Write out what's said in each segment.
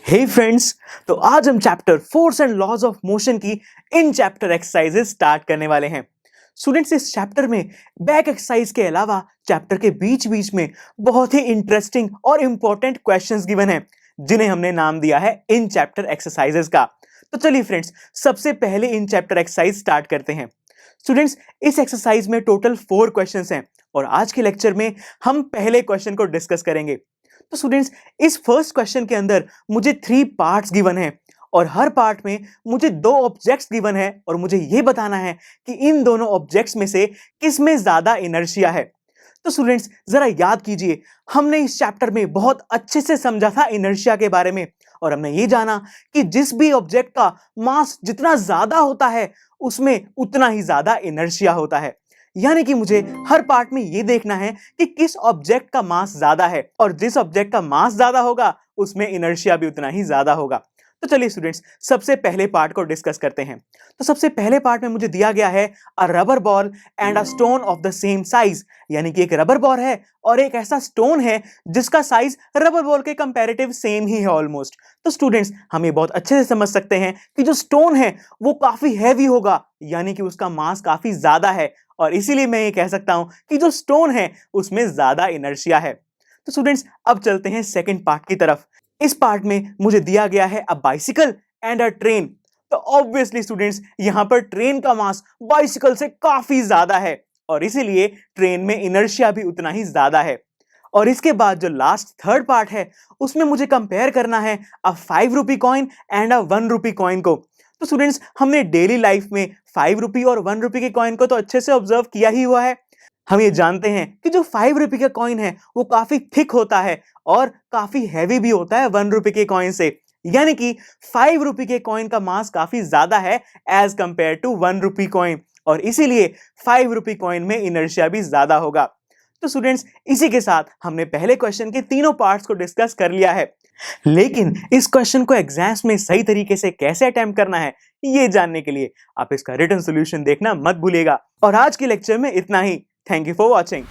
हे friends, तो आज हम chapter force and laws of motion की इन चैप्टर एक्सरसाइजेस स्टार्ट करने वाले हैं। स्टूडेंट्स, इस चैप्टर में बैक एक्सरसाइज के अलावा चैप्टर के बीच बीच में बहुत ही इंटरेस्टिंग और इंपॉर्टेंट क्वेश्चंस गिवन हैं, जिन्हें हमने नाम दिया है इन चैप्टर एक्सरसाइजेस का। तो चलिए फ्रेंड्स, सबसे पहले इन चैप्टर एक्सरसाइज स्टार्ट करते हैं। स्टूडेंट्स, इस एक्सरसाइज में टोटल 4 क्वेश्चंस हैं और आज के लेक्चर में हम पहले क्वेश्चन को डिस्कस करेंगे। तो स्टूडेंट्स, इस फर्स्ट क्वेश्चन के अंदर मुझे 3 पार्ट्स गिवन हैं और हर पार्ट में मुझे 2 ऑब्जेक्ट्स गिवन है और मुझे यह बताना है कि इन दोनों ऑब्जेक्ट्स में से किस में ज्यादा इनर्शिया है। तो स्टूडेंट्स, जरा याद कीजिए, हमने इस चैप्टर में बहुत अच्छे से समझा था इनर्शिया के बारे में और हमने ये जाना कि जिस भी ऑब्जेक्ट का मास जितना ज्यादा होता है उसमें उतना ही ज्यादा इनर्शिया होता है। यानी कि मुझे हर पार्ट में ये देखना है कि किस ऑब्जेक्ट का मास ज्यादा है और जिस ऑब्जेक्ट का मास ज्यादा होगा उसमें इनर्शिया भी उतना ही ज्यादा होगा। तो चलिए स्टूडेंट्स, सबसे पहले पार्ट को डिस्कस करते हैं। तो सबसे पहले पार्ट में मुझे दिया गया है अ rubber ball and a stone of the same size, यानी कि एक रबर बॉल है और एक ऐसा स्टोन है जिसका साइज रबर बॉल के कंपैरेटिव सेम ही है ऑलमोस्ट। तो स्टूडेंट्स, हम ये बहुत अच्छे से समझ सकते हैं कि जो स्टोन है वो काफी हैवी होगा, यानी कि उसका मास काफी ज्यादा है और इसीलिए मैं ये कह सकता हूं कि जो स्टोन है उसमें ज्यादा इनर्शिया है। तो स्टूडेंट्स, अब चलते हैं सेकंड पार्ट की तरफ। इस पार्ट में मुझे दिया गया है a bicycle and a train. तो ऑब्वियसली स्टूडेंट्स, यहां पर ट्रेन का मास बाइसिकल से काफी ज्यादा है और इसीलिए ट्रेन में इनर्शिया भी उतना ही ज्यादा है। और इसके बाद जो लास्ट थर्ड पार्ट है उसमें मुझे कंपेयर करना है अ 5 rupee coin and a 1 rupee coin को। तो स्टूडेंट्स, हमने डेली लाइफ में 5 रुपी और 1 रुपी के कॉइन को तो अच्छे से ऑब्जर्व किया ही हुआ है। हम ये जानते हैं कि जो 5 रुपए का कॉइन है वो काफी थिक होता है और काफी हैवी भी होता है 1 रुपए के कॉइन से, यानी कि 5 रुपए के कॉइन का मास काफी ज्यादा है as compare to 1 rupee coin और इसीलिए 5 रुपी कॉइन में इनर्शिया भी ज्यादा होगा। तो स्टूडेंट्स, इसी के साथ हमने पहले क्वेश्चन के तीनों पार्ट्स को डिस्कस कर लिया है, लेकिन इस क्वेश्चन को एग्जाम्स में सही तरीके से कैसे अटेम्प्ट करना है ये जानने के लिए आप इसका रिटन सॉल्यूशन देखना मत भूलिएगा। और आज के लेक्चर में इतना ही। Thank you for watching.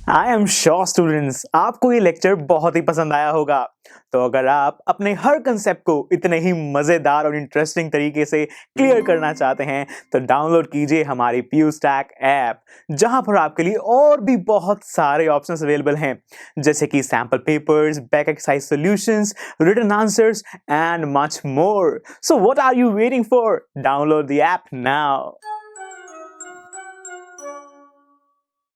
I am sure students, आपको ये लेक्चर बहुत ही पसंद आया होगा। तो अगर आप अपने हर कंसेप्ट को इतने ही मजेदार और इंटरेस्टिंग तरीके से क्लियर करना चाहते हैं तो डाउनलोड कीजिए हमारी PuStack ऐप, जहां पर आपके लिए और भी बहुत सारे ऑप्शंस अवेलेबल हैं, जैसे कि sample papers, back exercise solutions, written answers and much more. So what are you waiting for? Download the app now.